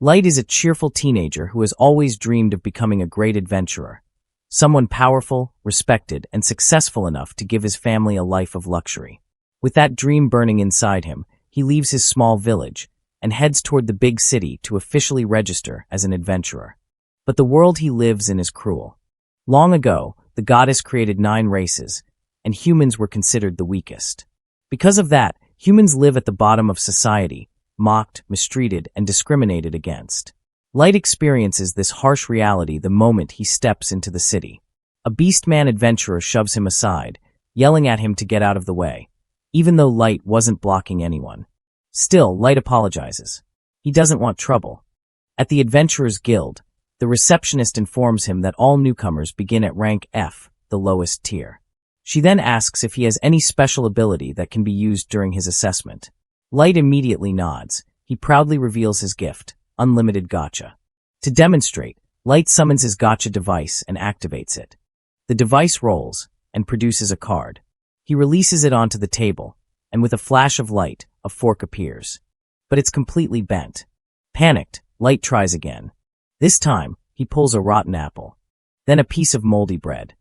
Light is a cheerful teenager who has always dreamed of becoming a great adventurer. Someone powerful, respected, and successful enough to give his family a life of luxury. With that dream burning inside him, he leaves his small village and heads toward the big city to officially register as an adventurer. But the world he lives in is cruel. Long ago, the goddess created 9 races, and humans were considered the weakest. Because of that, humans live at the bottom of society, mocked, mistreated, and discriminated against. Light experiences this harsh reality the moment he steps into the city. A beastman adventurer shoves him aside, yelling at him to get out of the way, even though Light wasn't blocking anyone. Still, Light apologizes. He doesn't want trouble. At the Adventurers Guild, the receptionist informs him that all newcomers begin at rank F, the lowest tier. She then asks if he has any special ability that can be used during his assessment. Light immediately nods. He proudly reveals his gift, Unlimited Gacha. To demonstrate, Light summons his gacha device and activates it. The device rolls and produces a card. He releases it onto the table, and with a flash of light, a fork appears. But it's completely bent. Panicked, Light tries again. This time, he pulls a rotten apple. Then a piece of moldy bread.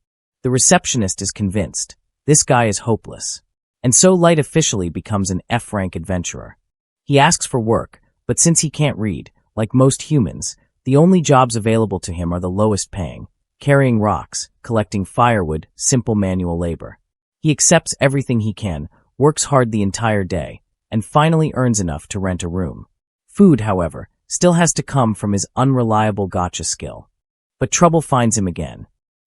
The receptionist is convinced. This guy is hopeless. And so Light officially becomes an F-rank adventurer. He asks for work, but since he can't read, like most humans, the only jobs available to him are the lowest paying, carrying rocks, collecting firewood, simple manual labor. He accepts everything he can, works hard the entire day, and finally earns enough to rent a room. Food, however, still has to come from his unreliable gacha skill. But trouble finds him again.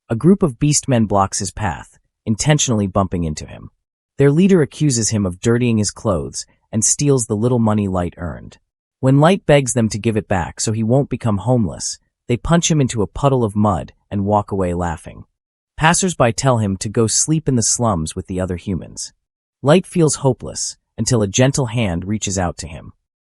A group of beastmen blocks his path, intentionally bumping into him. Their leader accuses him of dirtying his clothes and steals the little money Light earned. When Light begs them to give it back so he won't become homeless, they punch him into a puddle of mud and walk away laughing. Passers-by tell him to go sleep in the slums with the other humans. Light feels hopeless until a gentle hand reaches out to him.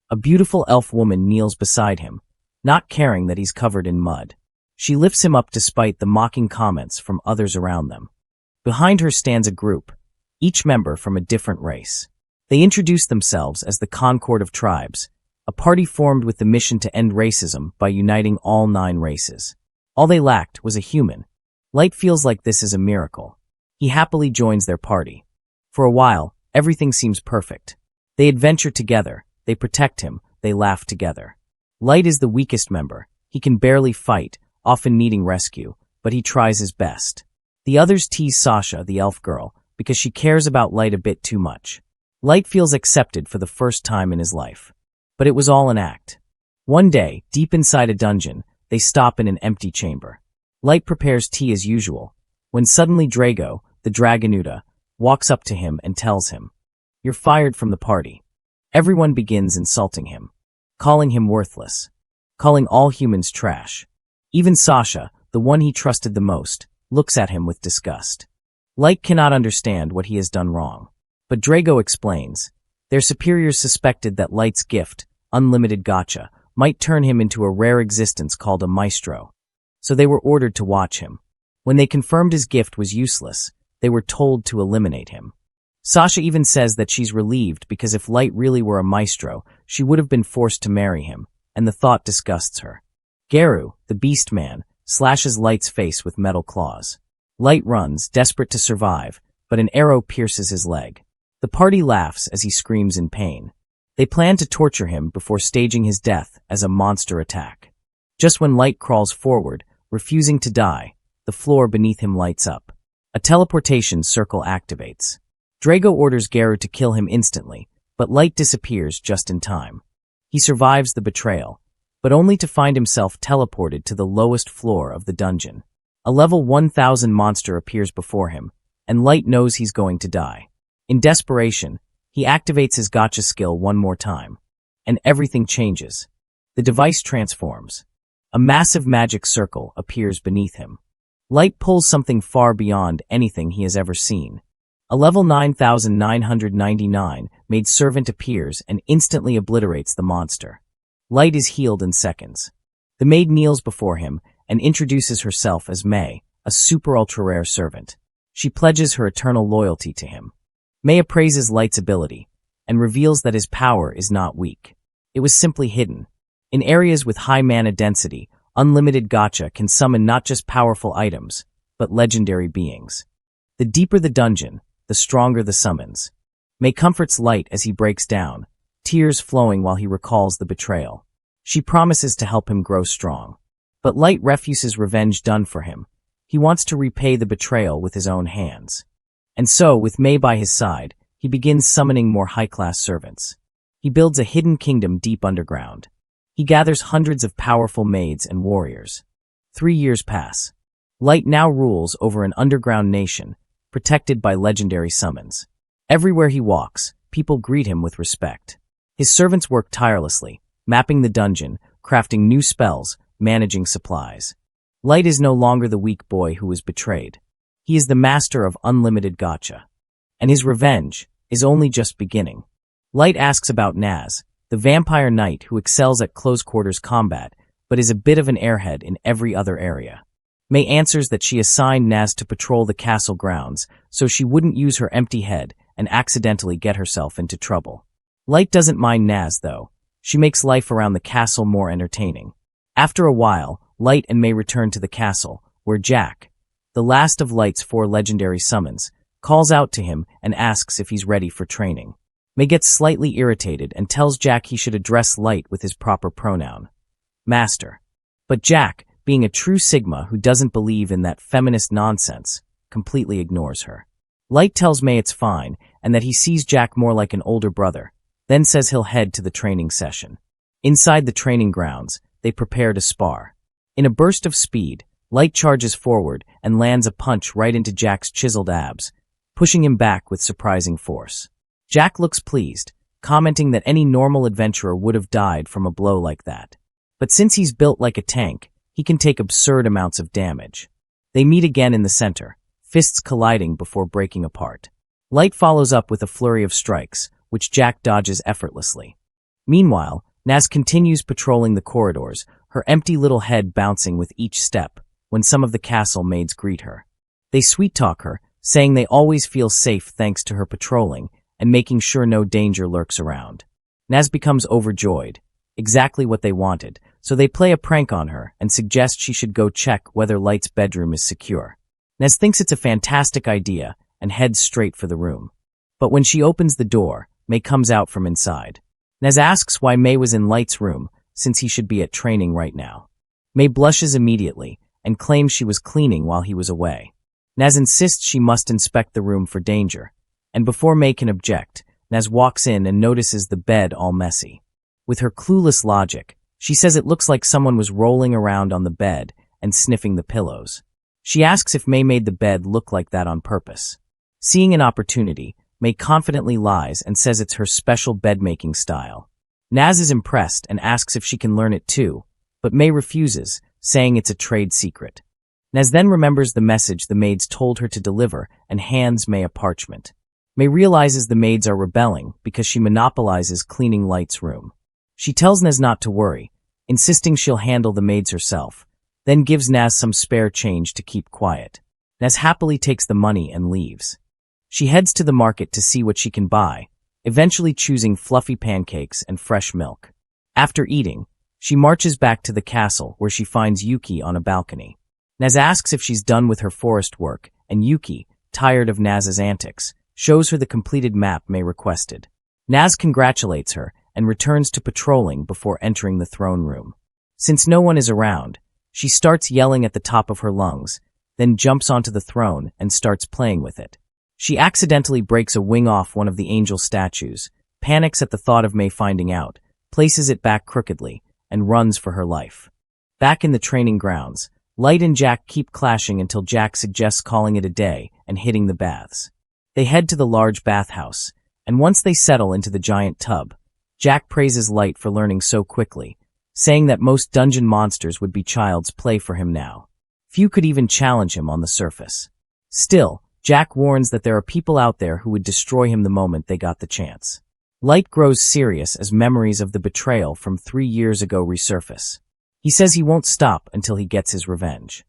A beautiful elf woman kneels beside him, not caring that he's covered in mud. She lifts him up despite the mocking comments from others around them. Behind her stands a group, each member from a different race. They introduce themselves as the Concord of Tribes, a party formed with the mission to end racism by uniting all 9 races. All they lacked was a human. Light feels like this is a miracle. He happily joins their party. For a while, everything seems perfect. They adventure together, they protect him, they laugh together. Light is the weakest member. He can barely fight, often needing rescue, but he tries his best. The others tease Sasha, the elf girl, because she cares about Light a bit too much. Light feels accepted for the first time in his life. But it was all an act. One day, deep inside a dungeon, they stop in an empty chamber. Light prepares tea as usual, when suddenly Drago, the Dragonuda, walks up to him and tells him, "You're fired from the party." Everyone begins insulting him, calling him worthless, calling all humans trash. Even Sasha, the one he trusted the most, looks at him with disgust. Light cannot understand what he has done wrong. But Drago explains. Their superiors suspected that Light's gift, Unlimited Gacha, might turn him into a rare existence called a maestro. So they were ordered to watch him. When they confirmed his gift was useless, they were told to eliminate him. Sasha even says that she's relieved because if Light really were a maestro, she would have been forced to marry him, and the thought disgusts her. Garu, the beast man, slashes Light's face with metal claws. Light runs, desperate to survive, but an arrow pierces his leg. The party laughs as he screams in pain. They plan to torture him before staging his death as a monster attack. Just when Light crawls forward, refusing to die, the floor beneath him lights up. A teleportation circle activates. Drago orders Garu to kill him instantly, but Light disappears just in time. He survives the betrayal, but only to find himself teleported to the lowest floor of the dungeon. A level 1000 monster appears before him, and Light knows he's going to die. In desperation, he activates his gacha skill one more time, and everything changes. The device transforms. A massive magic circle appears beneath him. Light pulls something far beyond anything he has ever seen. A level 9999 made servant appears and instantly obliterates the monster. Light is healed in seconds. The maid kneels before him and introduces herself as May, a super-ultra-rare servant. She pledges her eternal loyalty to him. May appraises Light's ability and reveals that his power is not weak. It was simply hidden. In areas with high mana density, Unlimited Gacha can summon not just powerful items, but legendary beings. The deeper the dungeon, the stronger the summons. May comforts Light as he breaks down, tears flowing while he recalls the betrayal. She promises to help him grow strong. But Light refuses revenge done for him. He wants to repay the betrayal with his own hands. And so, with May by his side, he begins summoning more high-class servants. He builds a hidden kingdom deep underground. He gathers hundreds of powerful maids and warriors. 3 years pass. Light now rules over an underground nation, protected by legendary summons. Everywhere he walks, people greet him with respect. His servants work tirelessly, mapping the dungeon, crafting new spells, managing supplies. Light is no longer the weak boy who was betrayed. He is the master of Unlimited Gacha. And his revenge is only just beginning. Light asks about Naz, the vampire knight who excels at close-quarters combat, but is a bit of an airhead in every other area. May answers that she assigned Naz to patrol the castle grounds, so she wouldn't use her empty head and accidentally get herself into trouble. Light doesn't mind Naz, though. She makes life around the castle more entertaining. After a while, Light and May return to the castle, where Jack, the last of Light's 4 legendary summons, calls out to him and asks if he's ready for training. May gets slightly irritated and tells Jack he should address Light with his proper pronoun, Master. But Jack, being a true Sigma who doesn't believe in that feminist nonsense, completely ignores her. Light tells May it's fine and that he sees Jack more like an older brother, then says he'll head to the training session. Inside the training grounds, they prepare to spar. In a burst of speed, Light charges forward and lands a punch right into Jack's chiseled abs, pushing him back with surprising force. Jack looks pleased, commenting that any normal adventurer would have died from a blow like that. But since he's built like a tank, he can take absurd amounts of damage. They meet again in the center, fists colliding before breaking apart. Light follows up with a flurry of strikes, which Jack dodges effortlessly. Meanwhile, Naz continues patrolling the corridors, her empty little head bouncing with each step, when some of the castle maids greet her. They sweet-talk her, saying they always feel safe thanks to her patrolling and making sure no danger lurks around. Naz becomes overjoyed, exactly what they wanted, so they play a prank on her and suggest she should go check whether Light's bedroom is secure. Naz thinks it's a fantastic idea and heads straight for the room. But when she opens the door, May comes out from inside. Naz asks why May was in Light's room, since he should be at training right now. May blushes immediately and claims she was cleaning while he was away. Naz insists she must inspect the room for danger, and before May can object, Naz walks in and notices the bed all messy. With her clueless logic, she says it looks like someone was rolling around on the bed and sniffing the pillows. She asks if May made the bed look like that on purpose. Seeing an opportunity, May confidently lies and says it's her special bed-making style. Naz is impressed and asks if she can learn it too, but May refuses, saying it's a trade secret. Naz then remembers the message the maids told her to deliver and hands May a parchment. May realizes the maids are rebelling because she monopolizes cleaning Light's room. She tells Naz not to worry, insisting she'll handle the maids herself, then gives Naz some spare change to keep quiet. Naz happily takes the money and leaves. She heads to the market to see what she can buy, eventually choosing fluffy pancakes and fresh milk. After eating, she marches back to the castle where she finds Yuki on a balcony. Naz asks if she's done with her forest work, and Yuki, tired of Naz's antics, shows her the completed map May requested. Naz congratulates her and returns to patrolling before entering the throne room. Since no one is around, she starts yelling at the top of her lungs, then jumps onto the throne and starts playing with it. She accidentally breaks a wing off one of the angel statues, panics at the thought of May finding out, places it back crookedly, and runs for her life. Back in the training grounds, Light and Jack keep clashing until Jack suggests calling it a day and hitting the baths. They head to the large bathhouse, and once they settle into the giant tub, Jack praises Light for learning so quickly, saying that most dungeon monsters would be child's play for him now. Few could even challenge him on the surface. Still, Jack warns that there are people out there who would destroy him the moment they got the chance. Light grows serious as memories of the betrayal from 3 years ago resurface. He says he won't stop until he gets his revenge.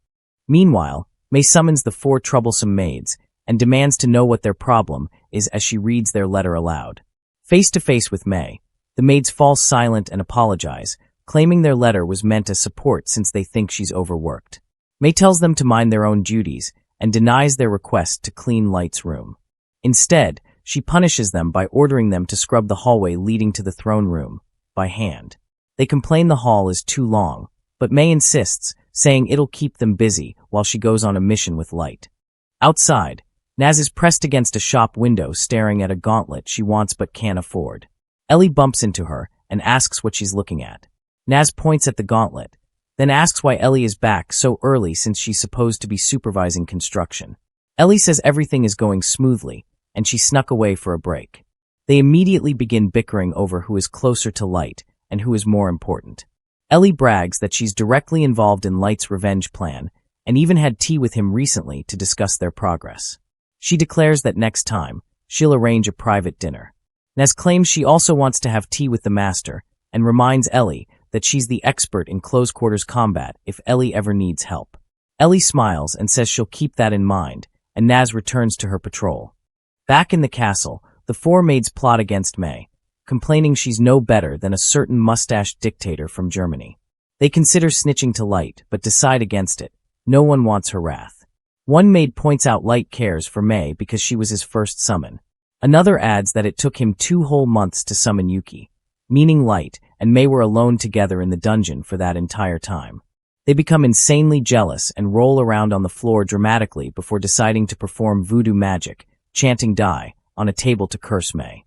Meanwhile, May summons the 4 troublesome maids and demands to know what their problem is as she reads their letter aloud. Face to face with May, the maids fall silent and apologize, claiming their letter was meant as support since they think she's overworked. May tells them to mind their own duties and denies their request to clean Light's room. Instead, she punishes them by ordering them to scrub the hallway leading to the throne room by hand. They complain the hall is too long, but May insists, saying it'll keep them busy while she goes on a mission with Light. Outside, Naz is pressed against a shop window staring at a gauntlet she wants but can't afford. Ellie bumps into her and asks what she's looking at. Naz points at the gauntlet, then asks why Ellie is back so early since she's supposed to be supervising construction. Ellie says everything is going smoothly, and she snuck away for a break. They immediately begin bickering over who is closer to Light and who is more important. Ellie brags that she's directly involved in Light's revenge plan and even had tea with him recently to discuss their progress. She declares that next time, she'll arrange a private dinner. Naz claims she also wants to have tea with the Master and reminds Ellie that she's the expert in close-quarters combat if Ellie ever needs help. Ellie smiles and says she'll keep that in mind, and Naz returns to her patrol. Back in the castle, the four maids plot against May, complaining she's no better than a certain mustached dictator from Germany. They consider snitching to Light, but decide against it. No one wants her wrath. One maid points out Light cares for May because she was his first summon. Another adds that it took him 2 whole months to summon Yuki, meaning Light and May were alone together in the dungeon for that entire time. They become insanely jealous and roll around on the floor dramatically before deciding to perform voodoo magic, chanting die, on a table to curse May.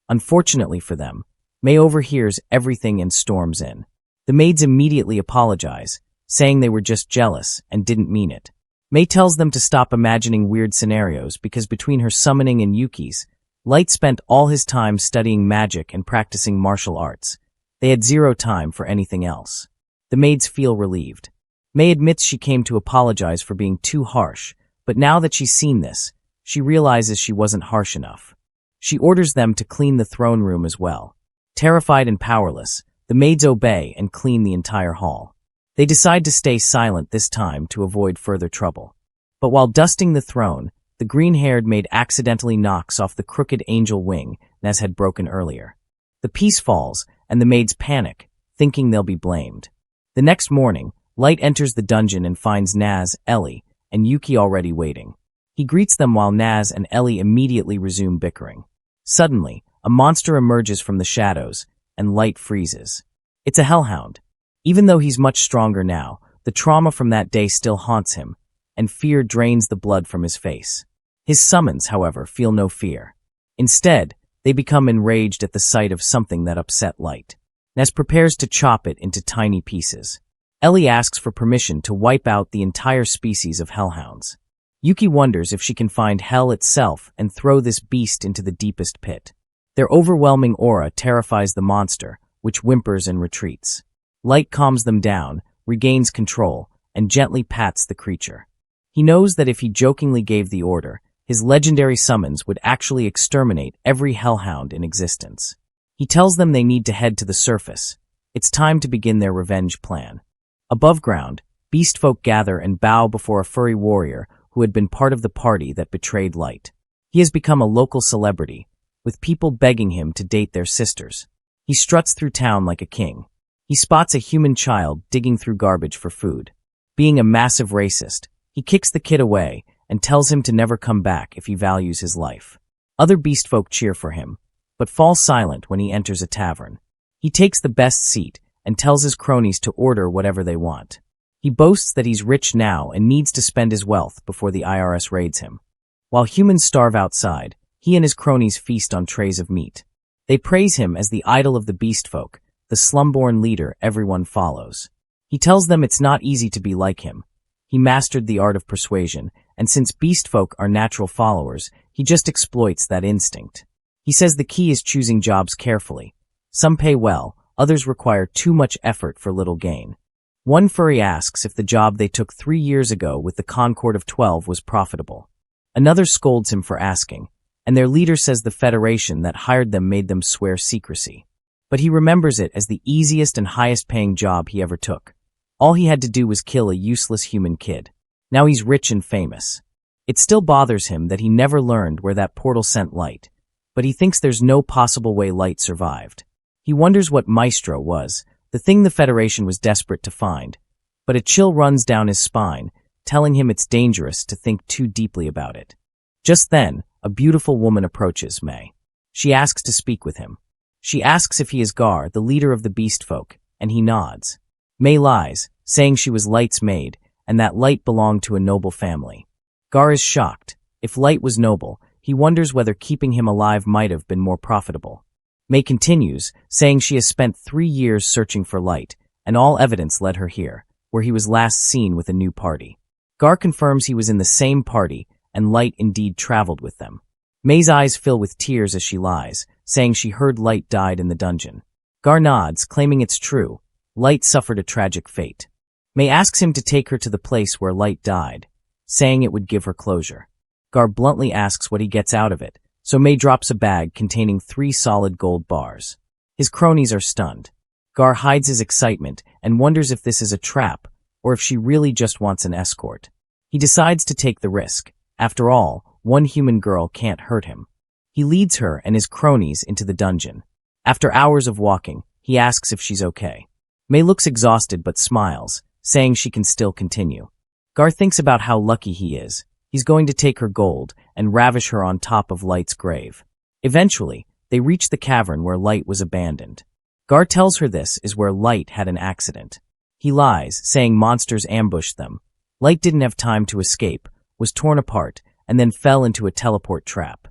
Unfortunately for them, May overhears everything and storms in. The maids immediately apologize, saying they were just jealous and didn't mean it. May tells them to stop imagining weird scenarios because between her summoning and Yuki's, Light spent all his time studying magic and practicing martial arts. They had 0 time for anything else. The maids feel relieved. May admits she came to apologize for being too harsh, but now that she's seen this, she realizes she wasn't harsh enough. She orders them to clean the throne room as well. Terrified and powerless, the maids obey and clean the entire hall. They decide to stay silent this time to avoid further trouble. But while dusting the throne, the green-haired maid accidentally knocks off the crooked angel wing Naz had broken earlier. The piece falls, and the maids panic, thinking they'll be blamed. The next morning, Light enters the dungeon and finds Naz, Ellie, and Yuki already waiting. He greets them while Naz and Ellie immediately resume bickering. Suddenly, a monster emerges from the shadows, and Light freezes. It's a hellhound. Even though he's much stronger now, the trauma from that day still haunts him, and fear drains the blood from his face. His summons, however, feel no fear. Instead, they become enraged at the sight of something that upset Light. Naz prepares to chop it into tiny pieces. Ellie asks for permission to wipe out the entire species of hellhounds. Yuki wonders if she can find hell itself and throw this beast into the deepest pit. Their overwhelming aura terrifies the monster, which whimpers and retreats. Light calms them down, regains control, and gently pats the creature. He knows that if he jokingly gave the order, his legendary summons would actually exterminate every hellhound in existence. He tells them they need to head to the surface. It's time to begin their revenge plan. Above ground, beastfolk gather and bow before a furry warrior who had been part of the party that betrayed Light. He has become a local celebrity, with people begging him to date their sisters. He struts through town like a king. He spots a human child digging through garbage for food. Being a massive racist, he kicks the kid away and tells him to never come back if he values his life. Other beastfolk cheer for him, but fall silent when he enters a tavern. He takes the best seat and tells his cronies to order whatever they want. He boasts that he's rich now and needs to spend his wealth before the IRS raids him. While humans starve outside, he and his cronies feast on trays of meat. They praise him as the idol of the beastfolk, the slumborn leader everyone follows. He tells them it's not easy to be like him. He mastered the art of persuasion, and since beastfolk are natural followers, he just exploits that instinct. He says the key is choosing jobs carefully. Some pay well, others require too much effort for little gain. One furry asks if the job they took 3 years ago with the Concord of 12 was profitable. Another scolds him for asking, and their leader says the Federation that hired them made them swear secrecy. But he remembers it as the easiest and highest-paying job he ever took. All he had to do was kill a useless human kid. Now he's rich and famous. It still bothers him that he never learned where that portal sent Light, but he thinks there's no possible way Light survived. He wonders what Maestro was, the thing the Federation was desperate to find, but a chill runs down his spine, telling him it's dangerous to think too deeply about it. Just then, a beautiful woman approaches May. She asks to speak with him. She asks if he is Gar, the leader of the beast folk, and he nods. May lies, saying she was Light's maid, and that Light belonged to a noble family. Gar is shocked. If Light was noble, he wonders whether keeping him alive might have been more profitable. May continues, saying she has spent 3 years searching for Light, and all evidence led her here, where he was last seen with a new party. Gar confirms he was in the same party, and Light indeed traveled with them. May's eyes fill with tears as she lies, saying she heard Light died in the dungeon. Gar nods, claiming it's true. Light suffered a tragic fate. May asks him to take her to the place where Light died, saying it would give her closure. Gar bluntly asks what he gets out of it, so May drops a bag containing 3 solid gold bars. His cronies are stunned. Gar hides his excitement and wonders if this is a trap, or if she really just wants an escort. He decides to take the risk. After all, one human girl can't hurt him. He leads her and his cronies into the dungeon. After hours of walking, he asks if she's okay. May looks exhausted but smiles, saying she can still continue. Gar thinks about how lucky he is. He's going to take her gold and ravish her on top of Light's grave. Eventually, they reach the cavern where Light was abandoned. Gar tells her this is where Light had an accident. He lies, saying monsters ambushed them. Light didn't have time to escape, was torn apart, and then fell into a teleport trap.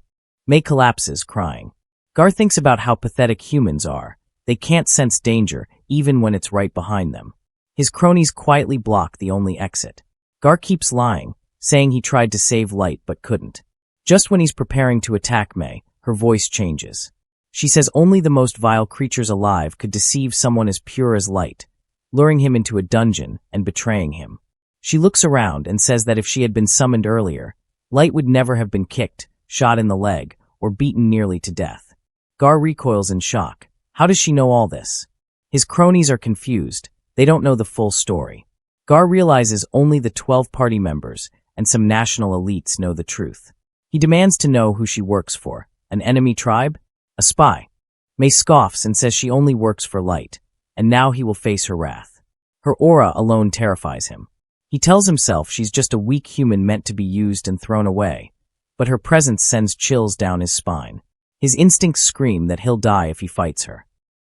May collapses, crying. Gar thinks about how pathetic humans are. They can't sense danger, even when it's right behind them. His cronies quietly block the only exit. Gar keeps lying, saying he tried to save Light but couldn't. Just when he's preparing to attack May, her voice changes. She says only the most vile creatures alive could deceive someone as pure as Light, luring him into a dungeon and betraying him. She looks around and says that if she had been summoned earlier, Light would never have been kicked, shot in the leg, or beaten nearly to death. Gar recoils in shock. How does she know all this? His cronies are confused. They don't know the full story. Gar realizes only the 12 party members and some national elites know the truth. He demands to know who she works for. An enemy tribe? A spy. May scoffs and says she only works for Light, and now he will face her wrath. Her aura alone terrifies him. He tells himself she's just a weak human meant to be used and thrown away, but her presence sends chills down his spine. His instincts scream that he'll die if he fights her.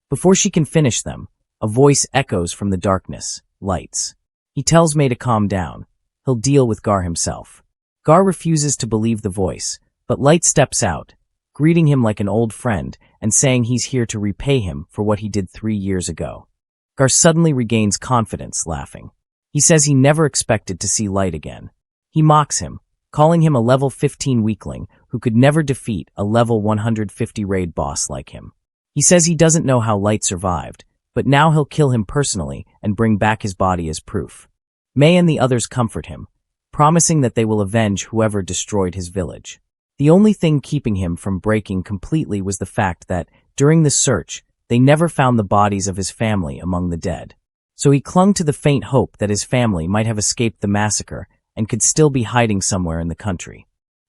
Before she can finish them, a voice echoes from the darkness, Light's. He tells May to calm down. He'll deal with Gar himself. Gar refuses to believe the voice, but Light steps out, greeting him like an old friend and saying he's here to repay him for what he did 3 years ago. Gar suddenly regains confidence, laughing. He says he never expected to see Light again. He mocks him, calling him a level 15 weakling who could never defeat a level 150 raid boss like him. He says he doesn't know how Light survived, but now he'll kill him personally and bring back his body as proof. May and the others comfort him, promising that they will avenge whoever destroyed his village. The only thing keeping him from breaking completely was the fact that, during the search, they never found the bodies of his family among the dead. So he clung to the faint hope that his family might have escaped the massacre and could still be hiding somewhere in the country.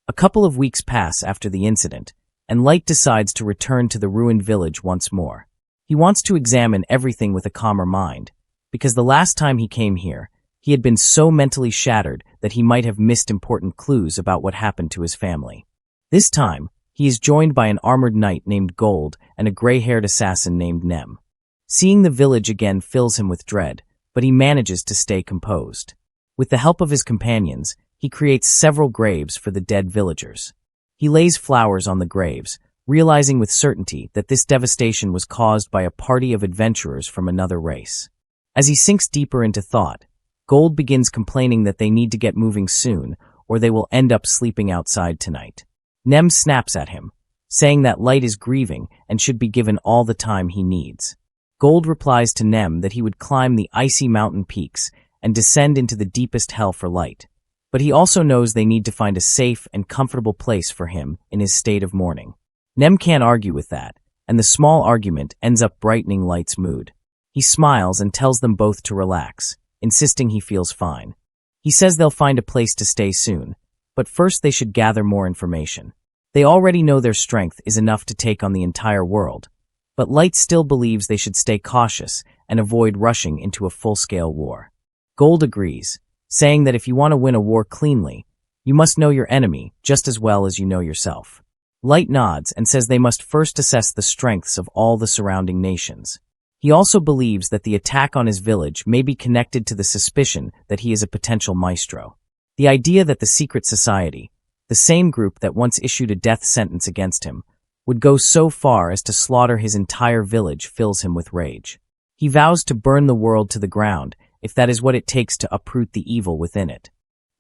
A couple of weeks pass after the incident, and Light decides to return to the ruined village once more. He wants to examine everything with a calmer mind, because the last time he came here, he had been so mentally shattered that he might have missed important clues about what happened to his family. This time, he is joined by an armored knight named Gold and a gray-haired assassin named Nem. Seeing the village again fills him with dread, but he manages to stay composed. With the help of his companions, he creates several graves for the dead villagers. He lays flowers on the graves, realizing with certainty that this devastation was caused by a party of adventurers from another race. As he sinks deeper into thought, Gold begins complaining that they need to get moving soon, or they will end up sleeping outside tonight. Nem snaps at him, saying that Light is grieving and should be given all the time he needs. Gold replies to Nem that he would climb the icy mountain peaks and descend into the deepest hell for Light, but he also knows they need to find a safe and comfortable place for him in his state of mourning. Nem can't argue with that, and the small argument ends up brightening Light's mood. He smiles and tells them both to relax, insisting he feels fine. He says they'll find a place to stay soon, but first they should gather more information. They already know their strength is enough to take on the entire world, but Light still believes they should stay cautious and avoid rushing into a full-scale war. Gold agrees, saying that if you want to win a war cleanly, you must know your enemy just as well as you know yourself. Light nods and says they must first assess the strengths of all the surrounding nations. He also believes that the attack on his village may be connected to the suspicion that he is a potential maestro. The idea that the secret society, the same group that once issued a death sentence against him, would go so far as to slaughter his entire village fills him with rage. He vows to burn the world to the ground if that is what it takes to uproot the evil within it.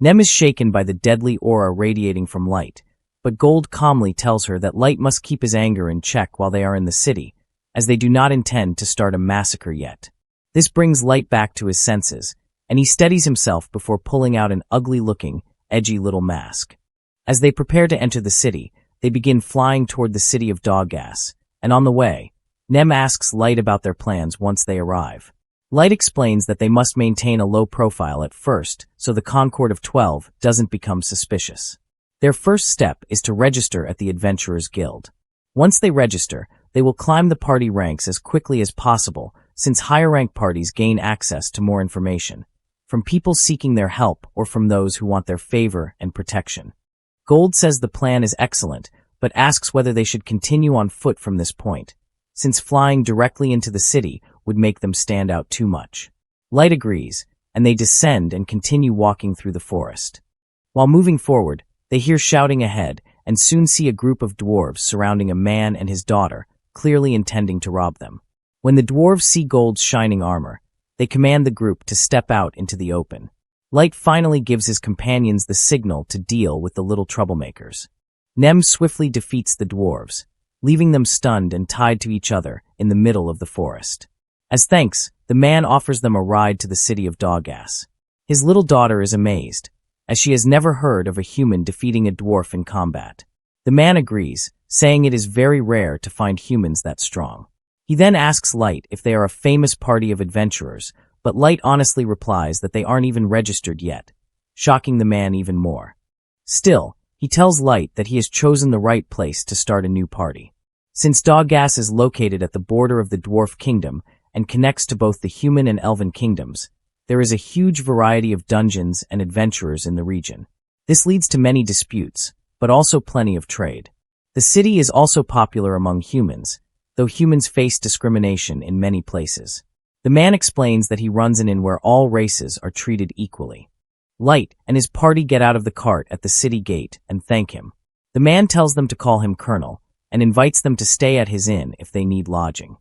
Nem is shaken by the deadly aura radiating from Light, but Gold calmly tells her that Light must keep his anger in check while they are in the city, as they do not intend to start a massacre yet. This brings Light back to his senses, and he steadies himself before pulling out an ugly-looking, edgy little mask. As they prepare to enter the city, they begin flying toward the city of Doggas, and on the way, Nem asks Light about their plans once they arrive. Light explains that they must maintain a low profile at first so the Concord of 12 doesn't become suspicious. Their first step is to register at the Adventurers Guild. Once they register, they will climb the party ranks as quickly as possible since higher-rank parties gain access to more information, from people seeking their help or from those who want their favor and protection. Gold says the plan is excellent, but asks whether they should continue on foot from this point, since flying directly into the city would make them stand out too much. Light agrees, and they descend and continue walking through the forest. While moving forward, they hear shouting ahead and soon see a group of dwarves surrounding a man and his daughter, clearly intending to rob them. When the dwarves see Gold's shining armor, they command the group to step out into the open. Light finally gives his companions the signal to deal with the little troublemakers. Nem swiftly defeats the dwarves, leaving them stunned and tied to each other in the middle of the forest. As thanks, the man offers them a ride to the city of Doggas. His little daughter is amazed, as she has never heard of a human defeating a dwarf in combat. The man agrees, saying it is very rare to find humans that strong. He then asks Light if they are a famous party of adventurers, but Light honestly replies that they aren't even registered yet, shocking the man even more. Still, he tells Light that he has chosen the right place to start a new party. Since Doggas is located at the border of the Dwarf Kingdom and connects to both the human and elven kingdoms, there is a huge variety of dungeons and adventurers in the region. This leads to many disputes, but also plenty of trade. The city is also popular among humans, though humans face discrimination in many places. The man explains that he runs an inn where all races are treated equally. Light and his party get out of the cart at the city gate and thank him. The man tells them to call him Colonel and invites them to stay at his inn if they need lodging.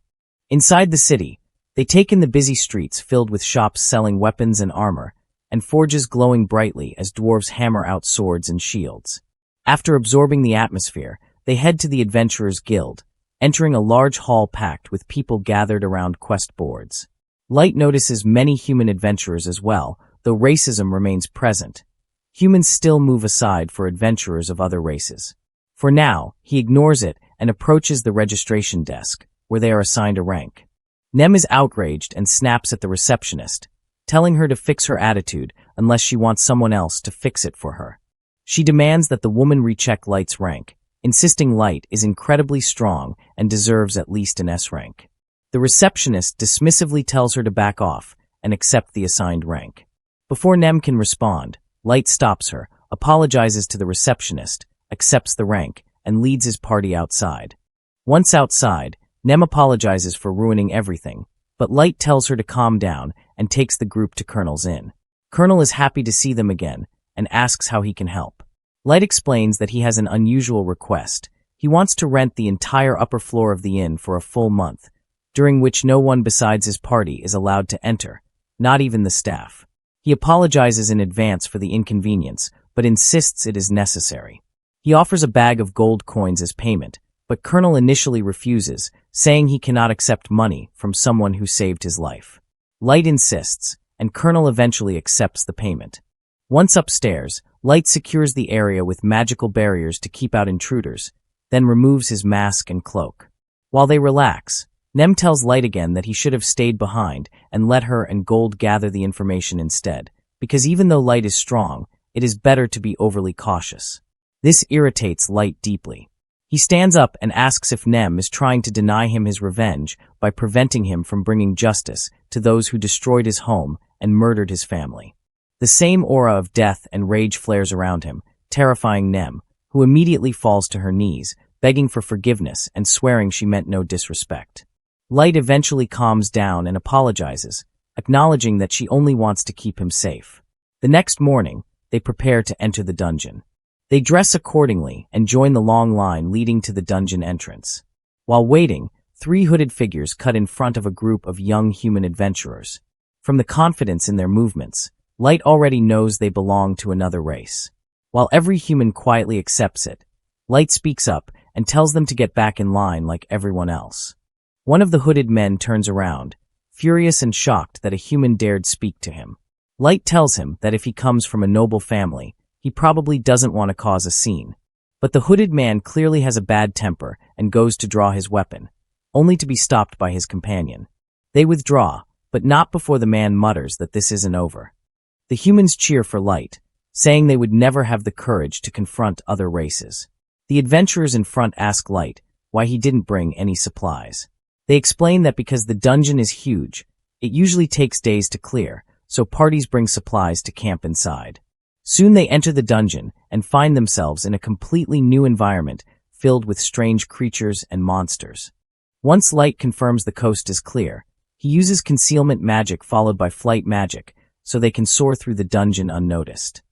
Inside the city, they take in the busy streets filled with shops selling weapons and armor, and forges glowing brightly as dwarves hammer out swords and shields. After absorbing the atmosphere, they head to the Adventurers Guild, entering a large hall packed with people gathered around quest boards. Light notices many human adventurers as well, though racism remains present. Humans still move aside for adventurers of other races. For now, he ignores it and approaches the registration desk, where they are assigned a rank. Nem is outraged and snaps at the receptionist, telling her to fix her attitude unless she wants someone else to fix it for her. She demands that the woman recheck Light's rank, insisting Light is incredibly strong and deserves at least an S rank. The receptionist dismissively tells her to back off and accept the assigned rank. Before Nem can respond, Light stops her, apologizes to the receptionist, accepts the rank, and leads his party outside. Once outside, Nem apologizes for ruining everything, but Light tells her to calm down and takes the group to Colonel's inn. Colonel is happy to see them again and asks how he can help. Light explains that he has an unusual request. He wants to rent the entire upper floor of the inn for a full month, during which no one besides his party is allowed to enter, not even the staff. He apologizes in advance for the inconvenience, but insists it is necessary. He offers a bag of gold coins as payment, but Colonel initially refuses, saying he cannot accept money from someone who saved his life. Light insists, and Colonel eventually accepts the payment. Once upstairs, Light secures the area with magical barriers to keep out intruders, then removes his mask and cloak. While they relax, Nem tells Light again that he should have stayed behind and let her and Gold gather the information instead, because even though Light is strong, it is better to be overly cautious. This irritates Light deeply. He stands up and asks if Nem is trying to deny him his revenge by preventing him from bringing justice to those who destroyed his home and murdered his family. The same aura of death and rage flares around him, terrifying Nem, who immediately falls to her knees, begging for forgiveness and swearing she meant no disrespect. Light eventually calms down and apologizes, acknowledging that she only wants to keep him safe. The next morning, they prepare to enter the dungeon. They dress accordingly and join the long line leading to the dungeon entrance. While waiting, 3 hooded figures cut in front of a group of young human adventurers. From the confidence in their movements, Light already knows they belong to another race. While every human quietly accepts it, Light speaks up and tells them to get back in line like everyone else. One of the hooded men turns around, furious and shocked that a human dared speak to him. Light tells him that if he comes from a noble family, he probably doesn't want to cause a scene. But the hooded man clearly has a bad temper and goes to draw his weapon, only to be stopped by his companion. They withdraw, but not before the man mutters that this isn't over. The humans cheer for Light, saying they would never have the courage to confront other races. The adventurers in front ask Light why he didn't bring any supplies. They explain that because the dungeon is huge, it usually takes days to clear, so parties bring supplies to camp inside. Soon they enter the dungeon and find themselves in a completely new environment filled with strange creatures and monsters. Once Light confirms the coast is clear, he uses concealment magic followed by flight magic so they can soar through the dungeon unnoticed.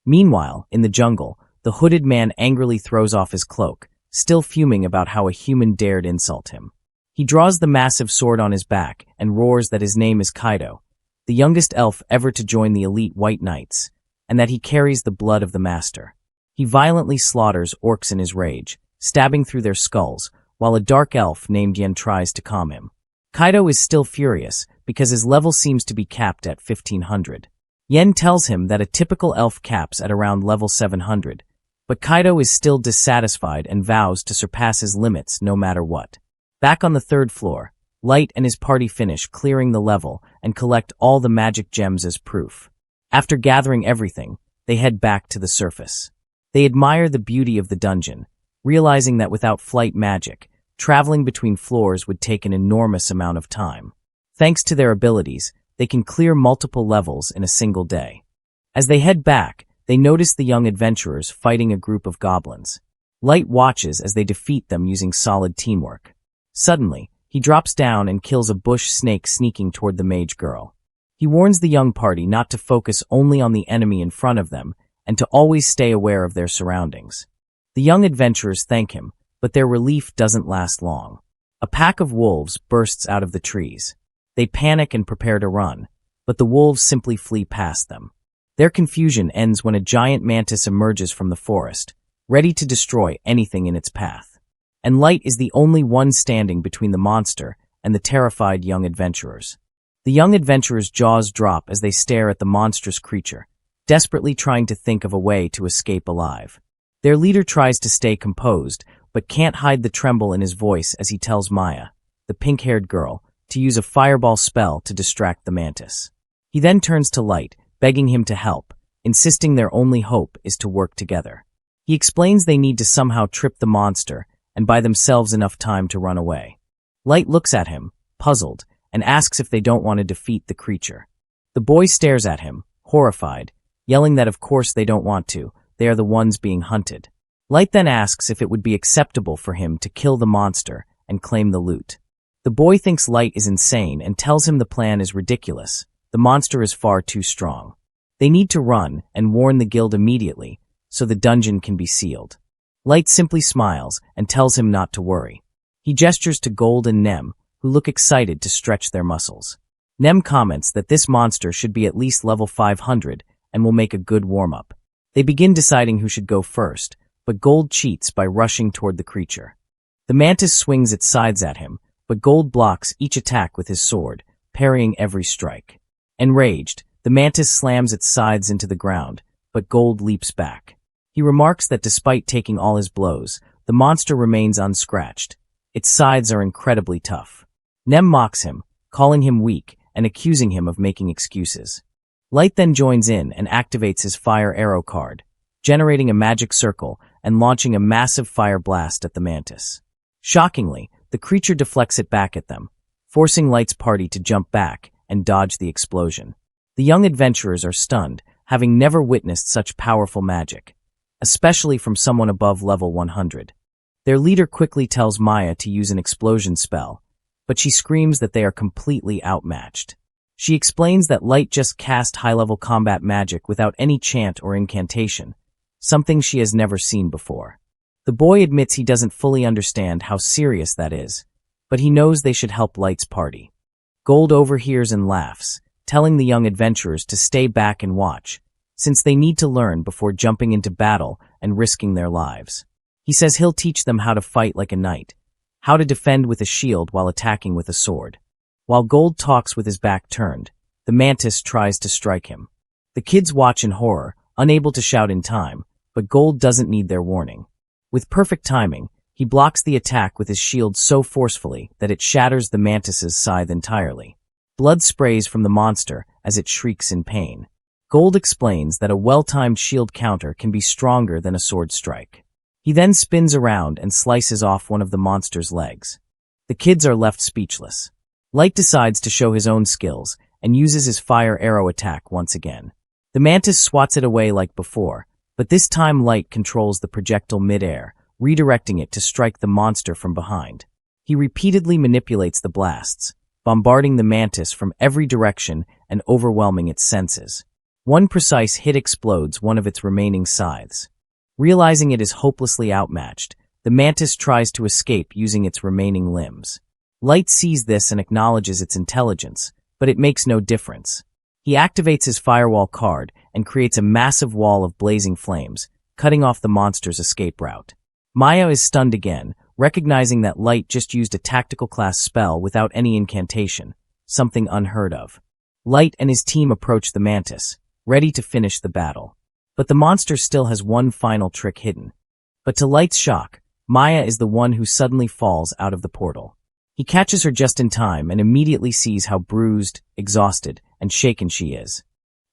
Meanwhile, in the jungle, the hooded man angrily throws off his cloak, still fuming about how a human dared insult him. He draws the massive sword on his back and roars that his name is Kaido, the youngest elf ever to join the elite White Knights, and that he carries the blood of the master. He violently slaughters orcs in his rage, stabbing through their skulls, while a dark elf named Yen tries to calm him. Kaido is still furious because his level seems to be capped at 1500. Yen tells him that a typical elf caps at around level 700, but Kaido is still dissatisfied and vows to surpass his limits no matter what. Back on the 3rd floor, Light and his party finish clearing the level and collect all the magic gems as proof. After gathering everything, they head back to the surface. They admire the beauty of the dungeon, realizing that without flight magic, traveling between floors would take an enormous amount of time. Thanks to their abilities, they can clear multiple levels in a single day. As they head back, they notice the young adventurers fighting a group of goblins. Light watches as they defeat them using solid teamwork. Suddenly, he drops down and kills a bush snake sneaking toward the mage girl. He warns the young party not to focus only on the enemy in front of them and to always stay aware of their surroundings. The young adventurers thank him, but their relief doesn't last long. A pack of wolves bursts out of the trees. They panic and prepare to run, but the wolves simply flee past them. Their confusion ends when a giant mantis emerges from the forest, ready to destroy anything in its path. And Light is the only one standing between the monster and the terrified young adventurers. The young adventurers' jaws drop as they stare at the monstrous creature, desperately trying to think of a way to escape alive. Their leader tries to stay composed, but can't hide the tremble in his voice as he tells Maya, the pink-haired girl, to use a fireball spell to distract the mantis. He then turns to Light, begging him to help, insisting their only hope is to work together. He explains they need to somehow trip the monster and buy themselves enough time to run away. Light looks at him, puzzled, and asks if they don't want to defeat the creature. The boy stares at him, horrified, yelling that of course they don't want to, they are the ones being hunted. Light then asks if it would be acceptable for him to kill the monster and claim the loot. The boy thinks Light is insane and tells him the plan is ridiculous. The monster is far too strong. They need to run and warn the guild immediately so the dungeon can be sealed. Light simply smiles and tells him not to worry. He gestures to Gold and Nem, who look excited to stretch their muscles. Nem comments that this monster should be at least level 500 and will make a good warm-up. They begin deciding who should go first, but Gold cheats by rushing toward the creature. The mantis swings its sides at him, but Gold blocks each attack with his sword, parrying every strike. Enraged, the mantis slams its sides into the ground, but Gold leaps back. He remarks that despite taking all his blows, the monster remains unscratched. Its sides are incredibly tough. Nem mocks him, calling him weak and accusing him of making excuses. Light then joins in and activates his fire arrow card, generating a magic circle and launching a massive fire blast at the mantis. Shockingly, the creature deflects it back at them, forcing Light's party to jump back and dodge the explosion. The young adventurers are stunned, having never witnessed such powerful magic, especially from someone above level 100. Their leader quickly tells Maya to use an explosion spell, but she screams that they are completely outmatched. She explains that Light just cast high-level combat magic without any chant or incantation, something she has never seen before. The boy admits he doesn't fully understand how serious that is, but he knows they should help Light's party. Gold overhears and laughs, telling the young adventurers to stay back and watch, since they need to learn before jumping into battle and risking their lives. He says he'll teach them how to fight like a knight, how to defend with a shield while attacking with a sword. While Gold talks with his back turned, the mantis tries to strike him. The kids watch in horror, unable to shout in time, but Gold doesn't need their warning. With perfect timing, he blocks the attack with his shield so forcefully that it shatters the mantis's scythe entirely. Blood sprays from the monster as it shrieks in pain. Gold explains that a well-timed shield counter can be stronger than a sword strike. He then spins around and slices off one of the monster's legs. The kids are left speechless. Light decides to show his own skills and uses his fire arrow attack once again. The mantis swats it away like before, but this time Light controls the projectile mid-air, redirecting it to strike the monster from behind. He repeatedly manipulates the blasts, bombarding the mantis from every direction and overwhelming its senses. One precise hit explodes one of its remaining scythes. Realizing it is hopelessly outmatched, the mantis tries to escape using its remaining limbs. Light sees this and acknowledges its intelligence, but it makes no difference. He activates his firewall card and creates a massive wall of blazing flames, cutting off the monster's escape route. Maya is stunned again, recognizing that Light just used a tactical class spell without any incantation, something unheard of. Light and his team approach the mantis, ready to finish the battle. But the monster still has one final trick hidden. But to Light's shock, Maya is the one who suddenly falls out of the portal. He catches her just in time and immediately sees how bruised, exhausted, and shaken she is.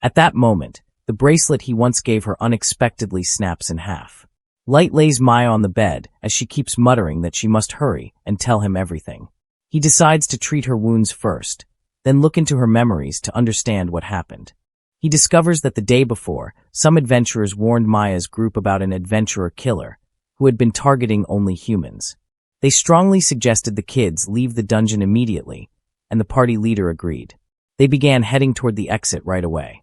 At that moment, the bracelet he once gave her unexpectedly snaps in half. Light lays Maya on the bed as she keeps muttering that she must hurry and tell him everything. He decides to treat her wounds first, then look into her memories to understand what happened. He discovers that the day before, some adventurers warned Maya's group about an adventurer killer who had been targeting only humans. They strongly suggested the kids leave the dungeon immediately, and the party leader agreed. They began heading toward the exit right away.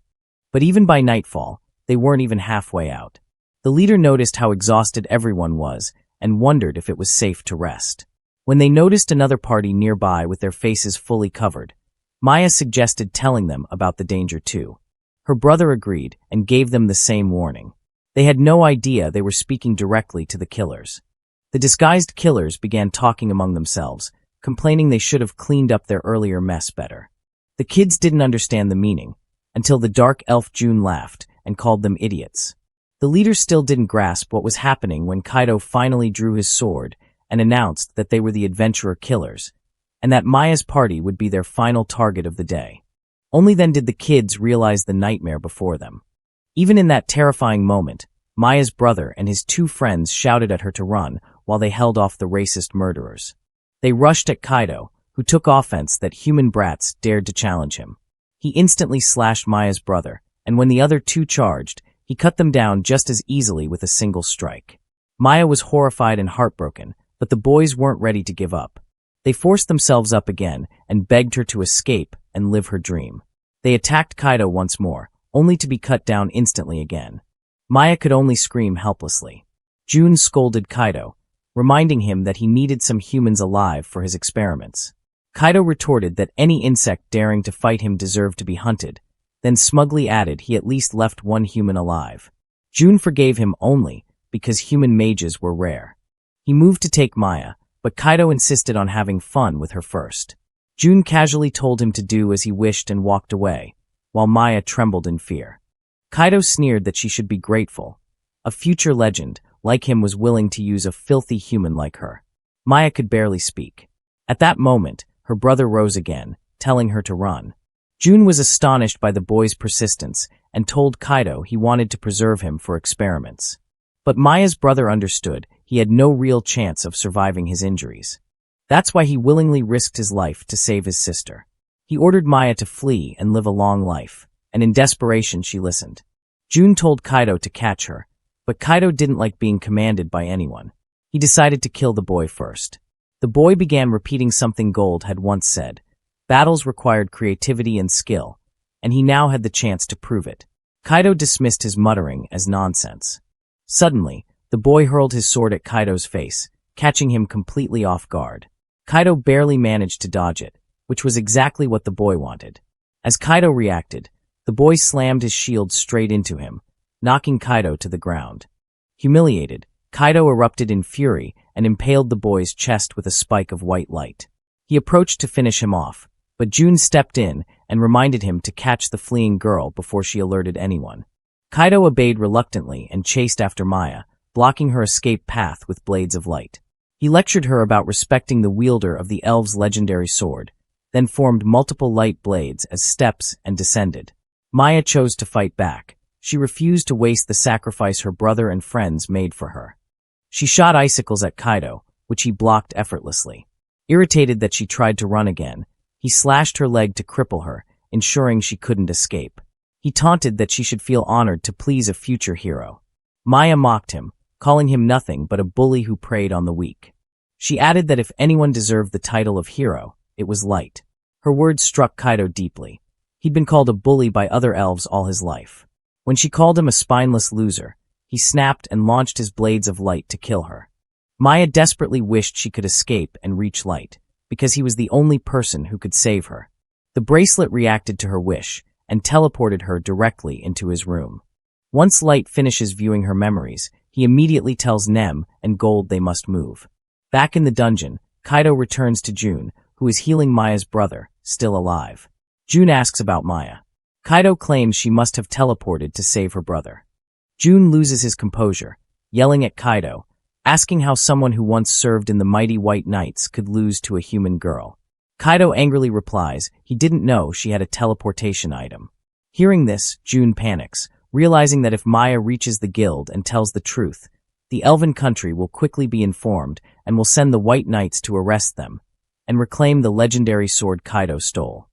But even by nightfall, they weren't even halfway out. The leader noticed how exhausted everyone was and wondered if it was safe to rest. When they noticed another party nearby with their faces fully covered, Maya suggested telling them about the danger too. Her brother agreed and gave them the same warning. They had no idea they were speaking directly to the killers. The disguised killers began talking among themselves, complaining they should have cleaned up their earlier mess better. The kids didn't understand the meaning, until the dark elf June laughed and called them idiots. The leader still didn't grasp what was happening when Kaido finally drew his sword and announced that they were the adventurer killers, and that Maya's party would be their final target of the day. Only then did the kids realize the nightmare before them. Even in that terrifying moment, Maya's brother and his two friends shouted at her to run while they held off the racist murderers. They rushed at Kaido, who took offense that human brats dared to challenge him. He instantly slashed Maya's brother, and when the other two charged, he cut them down just as easily with a single strike. Maya was horrified and heartbroken, but the boys weren't ready to give up. They forced themselves up again and begged her to escape and live her dream. They attacked Kaido once more, only to be cut down instantly again. Maya could only scream helplessly. June scolded Kaido, reminding him that he needed some humans alive for his experiments. Kaido retorted that any insect daring to fight him deserved to be hunted, then smugly added he at least left one human alive. June forgave him only because human mages were rare. He moved to take Maya, but Kaido insisted on having fun with her first. June casually told him to do as he wished and walked away, while Maya trembled in fear. Kaido sneered that she should be grateful. A future legend, like him, was willing to use a filthy human like her. Maya could barely speak. At that moment, her brother rose again, telling her to run. June was astonished by the boy's persistence and told Kaido he wanted to preserve him for experiments. But Maya's brother understood he had no real chance of surviving his injuries. That's why he willingly risked his life to save his sister. He ordered Maya to flee and live a long life, and in desperation she listened. June told Kaido to catch her, but Kaido didn't like being commanded by anyone. He decided to kill the boy first. The boy began repeating something Gold had once said. Battles required creativity and skill, and he now had the chance to prove it. Kaido dismissed his muttering as nonsense. Suddenly, the boy hurled his sword at Kaido's face, catching him completely off guard. Kaido barely managed to dodge it, which was exactly what the boy wanted. As Kaido reacted, the boy slammed his shield straight into him, knocking Kaido to the ground. Humiliated, Kaido erupted in fury and impaled the boy's chest with a spike of white light. He approached to finish him off, but June stepped in and reminded him to catch the fleeing girl before she alerted anyone. Kaido obeyed reluctantly and chased after Maya, blocking her escape path with blades of light. He lectured her about respecting the wielder of the elves' legendary sword, then formed multiple light blades as steps and descended. Maya chose to fight back. She refused to waste the sacrifice her brother and friends made for her. She shot icicles at Kaido, which he blocked effortlessly. Irritated that she tried to run again, he slashed her leg to cripple her, ensuring she couldn't escape. He taunted that she should feel honored to please a future hero. Maya mocked him, calling him nothing but a bully who preyed on the weak. She added that if anyone deserved the title of hero, it was Light. Her words struck Kaido deeply. He'd been called a bully by other elves all his life. When she called him a spineless loser, he snapped and launched his blades of light to kill her. Maya desperately wished she could escape and reach Light, because he was the only person who could save her. The bracelet reacted to her wish and teleported her directly into his room. Once Light finishes viewing her memories, he immediately tells Nem and Gold they must move. Back in the dungeon, Kaido returns to June, who is healing Maya's brother, still alive. June asks about Maya. Kaido claims she must have teleported to save her brother. June loses his composure, yelling at Kaido, asking how someone who once served in the mighty White Knights could lose to a human girl. Kaido angrily replies he didn't know she had a teleportation item. Hearing this, June panics, realizing that if Maya reaches the guild and tells the truth, the elven country will quickly be informed and will send the White Knights to arrest them and reclaim the legendary sword Kaido stole.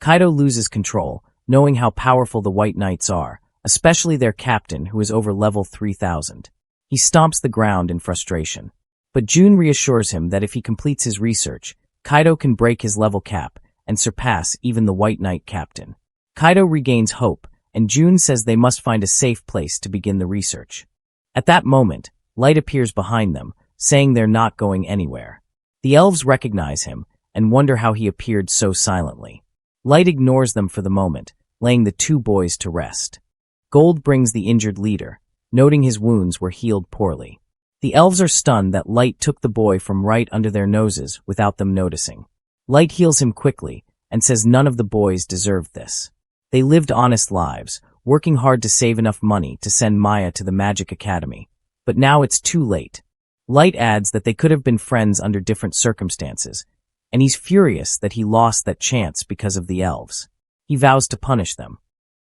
Kaido loses control, knowing how powerful the White Knights are, especially their captain who is over level 3000. He stomps the ground in frustration. But June reassures him that if he completes his research, Kaido can break his level cap and surpass even the White Knight captain. Kaido regains hope, and June says they must find a safe place to begin the research. At that moment, Light appears behind them, saying they're not going anywhere. The elves recognize him and wonder how he appeared so silently. Light ignores them for the moment, laying the two boys to rest. Gold brings the injured leader, noting his wounds were healed poorly. The elves are stunned that Light took the boy from right under their noses without them noticing. Light heals him quickly and says none of the boys deserved this. They lived honest lives, working hard to save enough money to send Maya to the Magic Academy. But now it's too late. Light adds that they could have been friends under different circumstances, and he's furious that he lost that chance because of the elves. He vows to punish them.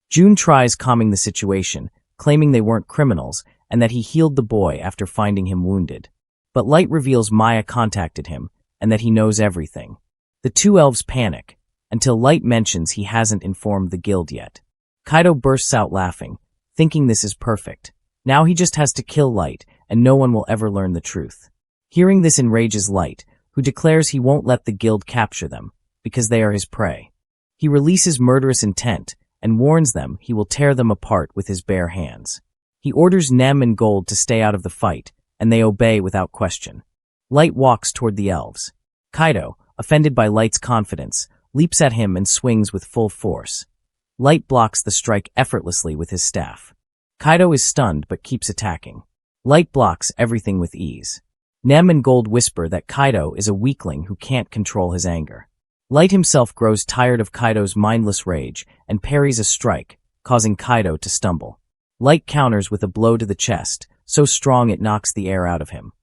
June tries calming the situation, claiming they weren't criminals and that he healed the boy after finding him wounded. But Light reveals Maya contacted him and that he knows everything. The two elves panic, until Light mentions he hasn't informed the guild yet. Kaido bursts out laughing, thinking this is perfect. Now he just has to kill Light, and no one will ever learn the truth. Hearing this enrages Light, who declares he won't let the guild capture them, because they are his prey. He releases murderous intent, and warns them he will tear them apart with his bare hands. He orders Nem and Gold to stay out of the fight, and they obey without question. Light walks toward the elves. Kaido, offended by Light's confidence, leaps at him and swings with full force. Light blocks the strike effortlessly with his staff. Kaido is stunned but keeps attacking. Light blocks everything with ease. Nem and Gold whisper that Kaido is a weakling who can't control his anger. Light himself grows tired of Kaido's mindless rage and parries a strike, causing Kaido to stumble. Light counters with a blow to the chest, so strong it knocks the air out of him.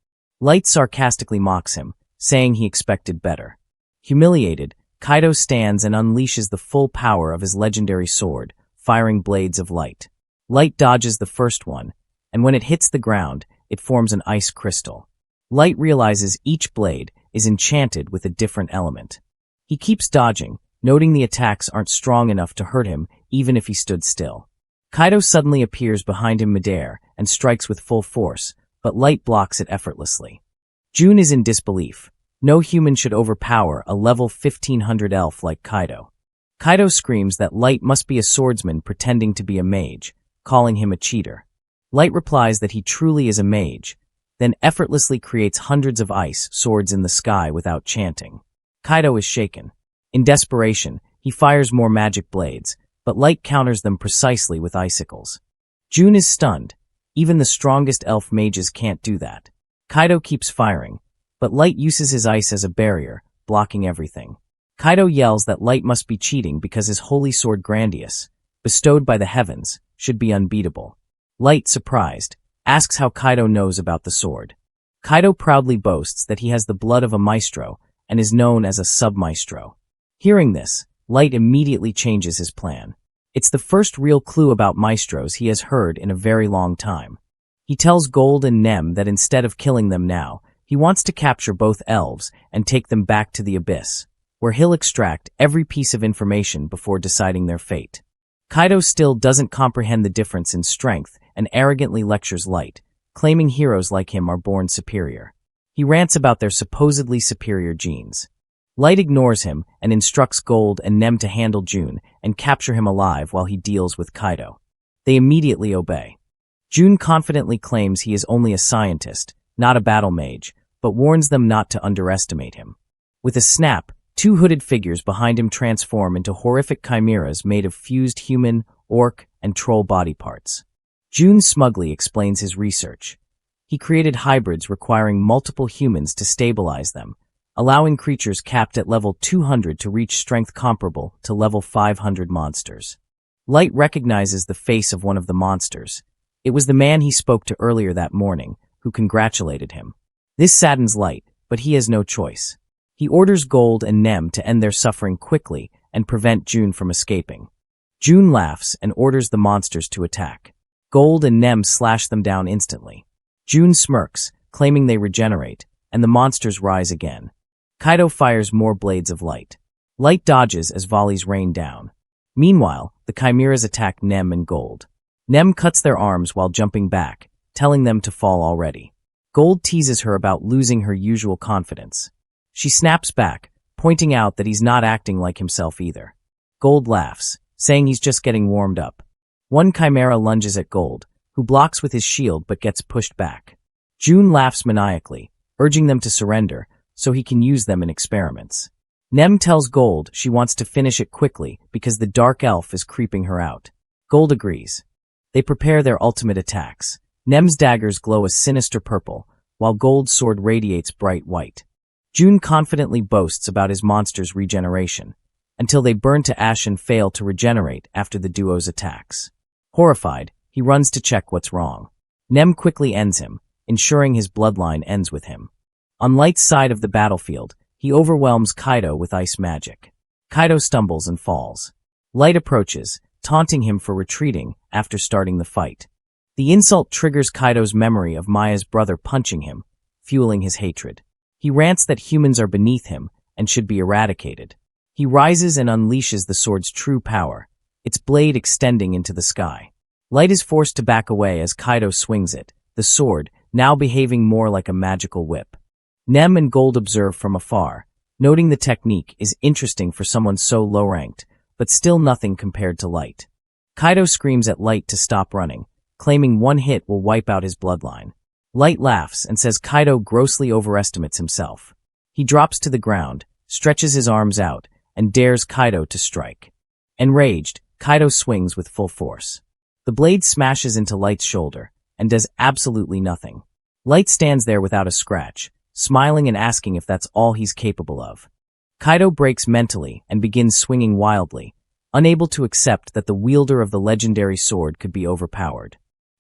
Light sarcastically mocks him, saying he expected better. Humiliated, Kaido stands and unleashes the full power of his legendary sword, firing blades of light. Light dodges the first one, and when it hits the ground, it forms an ice crystal. Light realizes each blade is enchanted with a different element. He keeps dodging, noting the attacks aren't strong enough to hurt him even if he stood still. Kaido suddenly appears behind him midair and strikes with full force, but Light blocks it effortlessly. June is in disbelief. No human should overpower a level 1500 elf like Kaido. Kaido screams that Light must be a swordsman pretending to be a mage, calling him a cheater. Light replies that he truly is a mage, then effortlessly creates hundreds of ice swords in the sky without chanting. Kaido is shaken. In desperation, he fires more magic blades, but Light counters them precisely with icicles. June is stunned. Even the strongest elf mages can't do that. Kaido keeps firing, but Light uses his ice as a barrier, blocking everything. Kaido yells that Light must be cheating because his holy sword Grandius, bestowed by the heavens, should be unbeatable. Light, surprised, asks how Kaido knows about the sword. Kaido proudly boasts that he has the blood of a maestro and is known as a sub-maestro. Hearing this, Light immediately changes his plan. It's the first real clue about maestros he has heard in a very long time. He tells Gold and Nem that instead of killing them now, he wants to capture both elves and take them back to the abyss, where he'll extract every piece of information before deciding their fate. Kaido still doesn't comprehend the difference in strength and arrogantly lectures Light, claiming heroes like him are born superior. He rants about their supposedly superior genes. Light ignores him and instructs Gold and Nem to handle June and capture him alive while he deals with Kaido. They immediately obey. June confidently claims he is only a scientist, not a battle mage, but warns them not to underestimate him. With a snap, two hooded figures behind him transform into horrific chimeras made of fused human, orc, and troll body parts. June smugly explains his research. He created hybrids requiring multiple humans to stabilize them, allowing creatures capped at level 200 to reach strength comparable to level 500 monsters. Light recognizes the face of one of the monsters. It was the man he spoke to earlier that morning, who congratulated him. This saddens Light, but he has no choice. He orders Gold and Nem to end their suffering quickly and prevent June from escaping. June laughs and orders the monsters to attack. Gold and Nem slash them down instantly. June smirks, claiming they regenerate, and the monsters rise again. Kaido fires more blades of light. Light dodges as volleys rain down. Meanwhile, the chimeras attack Nem and Gold. Nem cuts their arms while jumping back, telling them to fall already. Gold teases her about losing her usual confidence. She snaps back, pointing out that he's not acting like himself either. Gold laughs, saying he's just getting warmed up. One chimera lunges at Gold, who blocks with his shield but gets pushed back. June laughs maniacally, urging them to surrender, so he can use them in experiments. Nem tells Gold she wants to finish it quickly because the dark elf is creeping her out. Gold agrees. They prepare their ultimate attacks. Nem's daggers glow a sinister purple, while Gold's sword radiates bright white. June confidently boasts about his monster's regeneration, until they burn to ash and fail to regenerate after the duo's attacks. Horrified, he runs to check what's wrong. Nem quickly ends him, ensuring his bloodline ends with him. On Light's side of the battlefield, he overwhelms Kaido with ice magic. Kaido stumbles and falls. Light approaches, taunting him for retreating after starting the fight. The insult triggers Kaido's memory of Maya's brother punching him, fueling his hatred. He rants that humans are beneath him and should be eradicated. He rises and unleashes the sword's true power, its blade extending into the sky. Light is forced to back away as Kaido swings it, the sword now behaving more like a magical whip. Nem and Gold observe from afar, noting the technique is interesting for someone so low-ranked, but still nothing compared to Light. Kaido screams at Light to stop running, claiming one hit will wipe out his bloodline. Light laughs and says Kaido grossly overestimates himself. He drops to the ground, stretches his arms out, and dares Kaido to strike. Enraged, Kaido swings with full force. The blade smashes into Light's shoulder and does absolutely nothing. Light stands there without a scratch, smiling and asking if that's all he's capable of. Kaido breaks mentally and begins swinging wildly, unable to accept that the wielder of the legendary sword could be overpowered.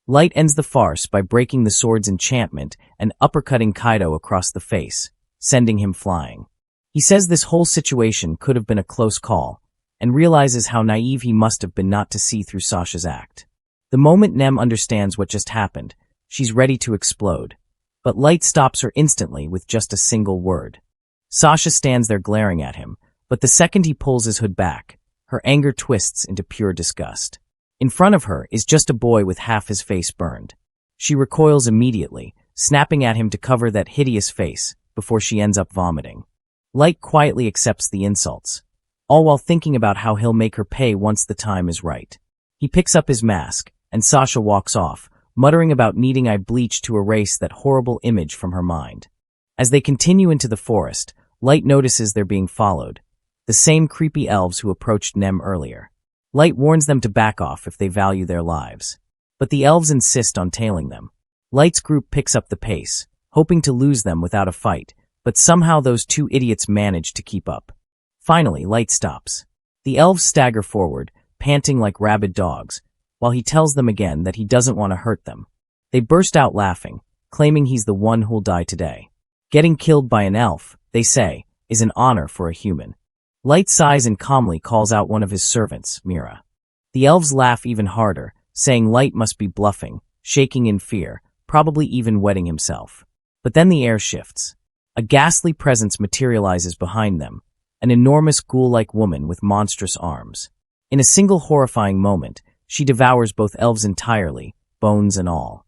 Light ends the farce by breaking the sword's enchantment and uppercutting Kaido across the face, sending him flying. He says this whole situation could have been a close call, and realizes how naive he must have been not to see through Sasha's act. The moment Nem understands what just happened, She's ready to explode. But Light stops her instantly with just a single word. Sasha stands there glaring at him, but the second he pulls his hood back, her anger twists into pure disgust. In front of her is just a boy with half his face burned. She recoils immediately, snapping at him to cover that hideous face before she ends up vomiting. Light quietly accepts the insults, all while thinking about how he'll make her pay once the time is right. He picks up his mask, and Sasha walks off, muttering about needing eye bleach to erase that horrible image from her mind. As they continue into the forest, Light notices they're being followed, the same creepy elves who approached Nem earlier. Light warns them to back off if they value their lives. But the elves insist on tailing them. Light's group picks up the pace, hoping to lose them without a fight, but somehow those two idiots manage to keep up. Finally, Light stops. The elves stagger forward, panting like rabid dogs, while he tells them again that he doesn't want to hurt them. They burst out laughing, claiming he's the one who'll die today. Getting killed by an elf, they say, is an honor for a human. Light sighs and calmly calls out one of his servants, Mira. The elves laugh even harder, saying Light must be bluffing, shaking in fear, probably even wetting himself. But then the air shifts. A ghastly presence materializes behind them, an enormous ghoul-like woman with monstrous arms. In a single horrifying moment, she devours both elves entirely, bones and all.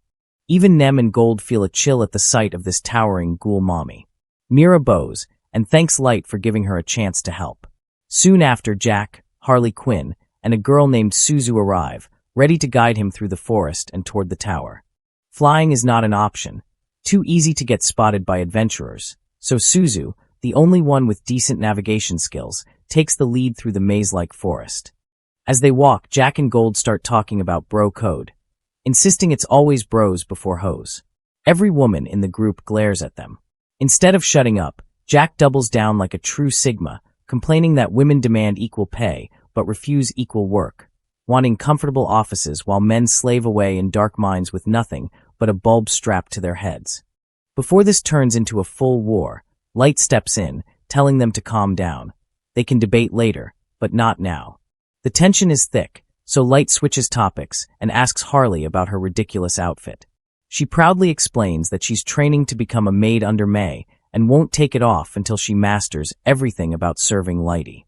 Even Nem and Gold feel a chill at the sight of this towering ghoul mommy. Mira bows, and thanks Light for giving her a chance to help. Soon after, Jack, Harley Quinn, and a girl named Suzu arrive, ready to guide him through the forest and toward the tower. Flying is not an option, too easy to get spotted by adventurers, so Suzu, the only one with decent navigation skills, takes the lead through the maze-like forest. As they walk, Jack and Gold start talking about bro code, insisting it's always bros before hoes. Every woman in the group glares at them. Instead of shutting up, Jack doubles down like a true Sigma, complaining that women demand equal pay but refuse equal work, wanting comfortable offices while men slave away in dark mines with nothing but a bulb strapped to their heads. Before this turns into a full war, Light steps in, telling them to calm down. They can debate later, but not now. The tension is thick, so Light switches topics and asks Harley about her ridiculous outfit. She proudly explains that she's training to become a maid under May and won't take it off until she masters everything about serving Lighty.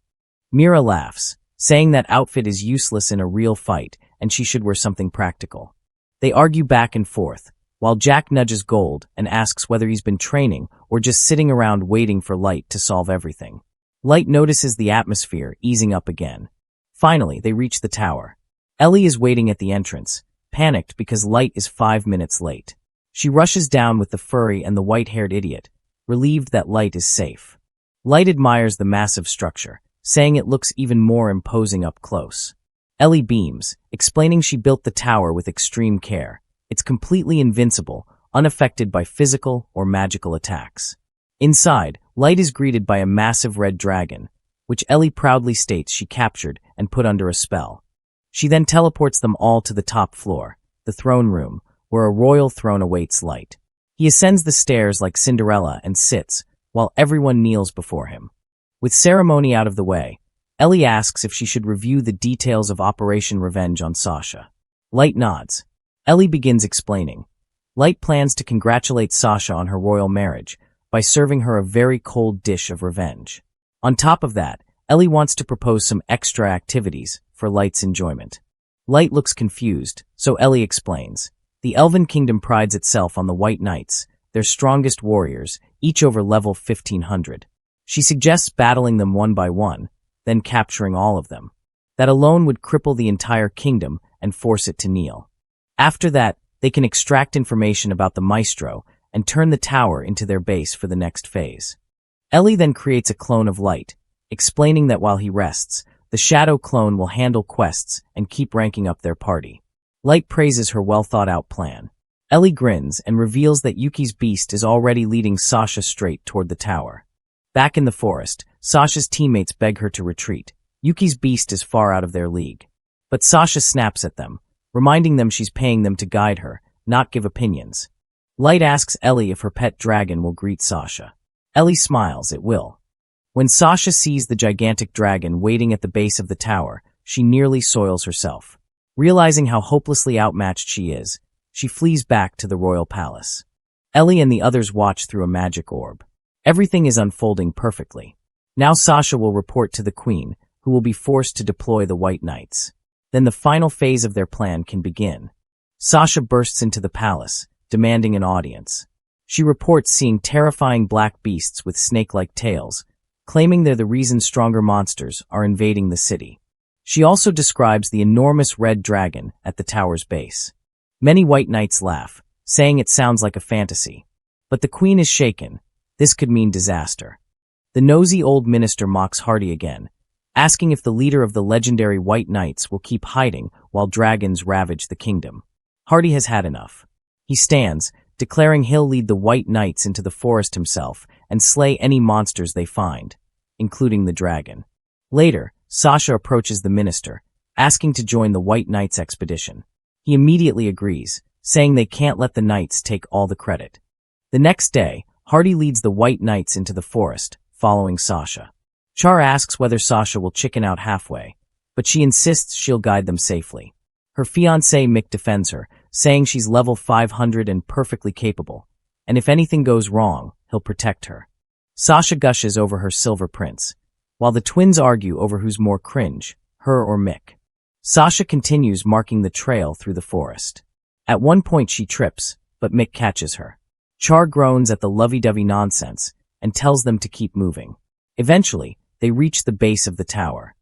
Mira laughs, saying that outfit is useless in a real fight and she should wear something practical. They argue back and forth, while Jack nudges Gold and asks whether he's been training or just sitting around waiting for Light to solve everything. Light notices the atmosphere easing up again. Finally, they reach the tower. Ellie is waiting at the entrance, panicked because Light is 5 minutes late. She rushes down with the furry and the white-haired idiot, relieved that Light is safe. Light admires the massive structure, saying it looks even more imposing up close. Ellie beams, explaining she built the tower with extreme care. It's completely invincible, unaffected by physical or magical attacks. Inside, Light is greeted by a massive red dragon, which Ellie proudly states she captured and put under a spell. She then teleports them all to the top floor, the throne room, where a royal throne awaits Light. He ascends the stairs like Cinderella and sits, while everyone kneels before him. With ceremony out of the way, Ellie asks if she should review the details of Operation Revenge on Sasha. Light nods. Ellie begins explaining. Light plans to congratulate Sasha on her royal marriage by serving her a very cold dish of revenge. On top of that, Ellie wants to propose some extra activities for Light's enjoyment. Light looks confused, so Ellie explains. The Elven Kingdom prides itself on the White Knights, their strongest warriors, each over level 1500. She suggests battling them one by one, then capturing all of them. That alone would cripple the entire kingdom and force it to kneel. After that, they can extract information about the Maestro and turn the tower into their base for the next phase. Ellie then creates a clone of Light, explaining that while he rests, the Shadow clone will handle quests and keep ranking up their party. Light praises her well-thought-out plan. Ellie grins and reveals that Yuki's beast is already leading Sasha straight toward the tower. Back in the forest, Sasha's teammates beg her to retreat. Yuki's beast is far out of their league. But Sasha snaps at them, reminding them she's paying them to guide her, not give opinions. Light asks Ellie if her pet dragon will greet Sasha. Ellie smiles, it will. When Sasha sees the gigantic dragon waiting at the base of the tower, she nearly soils herself. Realizing how hopelessly outmatched she is, she flees back to the royal palace. Ellie and the others watch through a magic orb. Everything is unfolding perfectly. Now Sasha will report to the queen, who will be forced to deploy the White Knights. Then the final phase of their plan can begin. Sasha bursts into the palace, demanding an audience. She reports seeing terrifying black beasts with snake-like tails, claiming they're the reason stronger monsters are invading the city. She also describes the enormous red dragon at the tower's base. Many White Knights laugh, saying it sounds like a fantasy. But the queen is shaken. This could mean disaster. The nosy old minister mocks Hardy again, asking if the leader of the legendary White Knights will keep hiding while dragons ravage the kingdom. Hardy has had enough. He stands, declaring he'll lead the White Knights into the forest himself and slay any monsters they find, including the dragon. Later, Sasha approaches the minister, asking to join the White Knights expedition. He immediately agrees, saying they can't let the knights take all the credit. The next day, Hardy leads the White Knights into the forest, following Sasha. Char asks whether Sasha will chicken out halfway, but she insists she'll guide them safely. Her fiancé Mick defends her, saying she's level 500 and perfectly capable, and if anything goes wrong, he'll protect her. Sasha gushes over her silver prince, while the twins argue over who's more cringe, her or Mick. Sasha continues marking the trail through the forest. At one point she trips, but Mick catches her. Char groans at the lovey-dovey nonsense and tells them to keep moving. Eventually, they reach the base of the tower.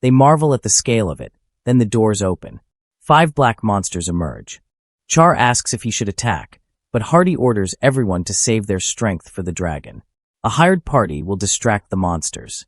They marvel at the scale of it, then the doors open. 5 black monsters emerge. Char asks if he should attack, but Hardy orders everyone to save their strength for the dragon. A hired party will distract the monsters.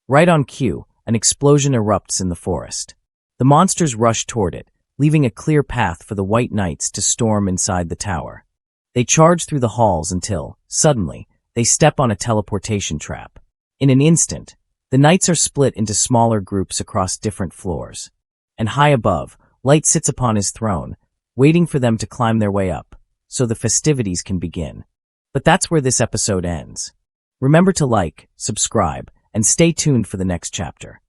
Right on cue, an explosion erupts in the forest. The monsters rush toward it, leaving a clear path for the White Knights to storm inside the tower. They charge through the halls until, suddenly, they step on a teleportation trap. In an instant, the knights are split into smaller groups across different floors. And high above, Light sits upon his throne, waiting for them to climb their way up, so the festivities can begin. But that's where this episode ends. Remember to like, subscribe, and stay tuned for the next chapter.